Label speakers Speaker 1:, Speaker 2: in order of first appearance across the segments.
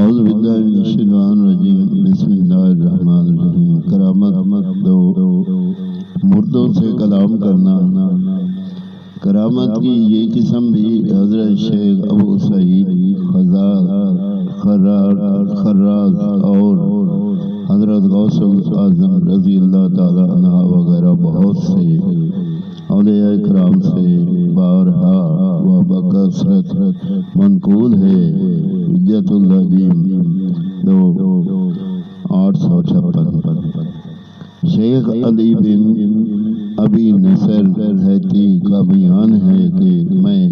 Speaker 1: اعوذ باللہ من الشیطان الرجیم بسم اللہ الرحمن الرحیم۔ کرامت دو، مردوں سے کلام کرنا۔ کرامت کی یہ قسم بھی حضرت شیخ ابو سعید خراز اور حضرت غوث اعظم رضی اللہ تعالیٰ عنہ وغیرہ بہت سے اولیاء کرام سے بارہا و بکثرت منقول ہے۔ حجت العظیم 856۔ شیخ علی بن ابی نصر حیتی کا بیان ہے کہ میں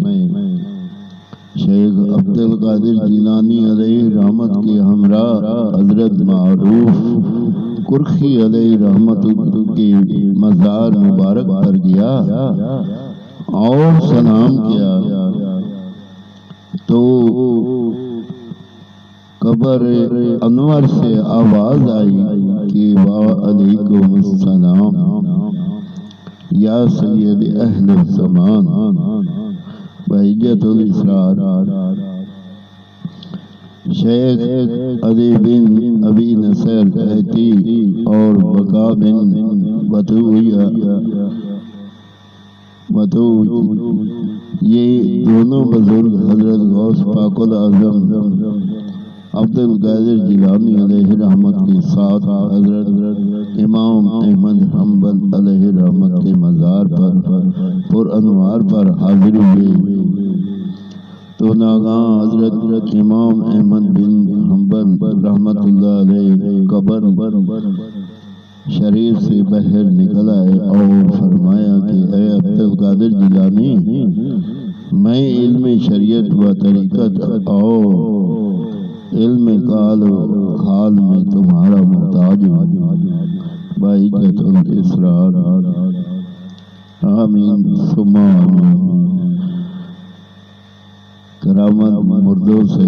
Speaker 1: شیخ عبد القادر جیلانی علیہ رحمت کے ہمراہ حضرت معروف کرخی علیہ رحمت کے مزار مبارک پر گیا اور سلام کیا تو قبر انور سے آواز آئی کہ وعلیکم السلام یا سید اہل الزمان بحجت الاسرار۔ شیخ علی بن ابی نصر حیتی اور بقا بن بطوع یہ دونوں بزرگ حضرت غوث پاک العظم عبد القادر جیلانی علیہ رحمت کے ساتھ حضرت امام احمد حنبل علیہ رحمت کے مزار پر انوار پر حاضر ہوئے تو ناگہاں حضرت امام احمد بن حنبل رحمت اللہ علیہ قبر شریف سے باہر نکل آئے اور فرمایا کہ اے عبد القادر جیلانی، میں علم شریعت و طریقت اور علم قال و حال میں تمہارا محتاج ہوں۔ بحجت الاسرار۔ آمین ثم آمین۔ کرامت مردوں سے